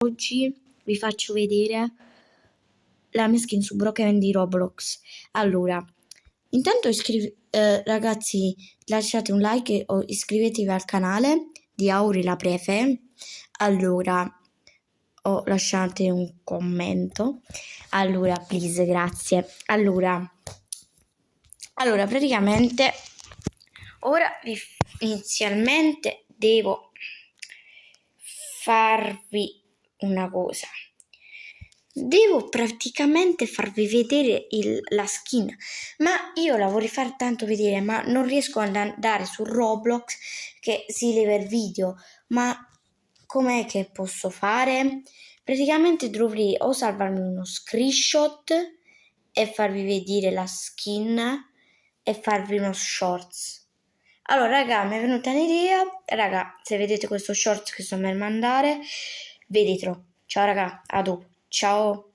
Oggi vi faccio vedere la mia skin su Broken di Roblox. Allora, intanto ragazzi, lasciate un like o iscrivetevi al canale di Auri la Prefe. Allora, o lasciate un commento. Allora, please, grazie. Allora, praticamente ora inizialmente devo farvi una cosa. Devo praticamente farvi vedere la skin, ma io la vorrei far tanto vedere, ma non riesco ad andare su Roblox che si leva il video. Ma com'è che posso fare? Praticamente dovrei o salvarmi uno screenshot e farvi vedere la skin e farvi uno shorts. Allora raga, mi è venuta un'idea. Raga, se vedete questo shorts che sto per mandare, vedetelo. Ciao raga, a dopo. Ciao.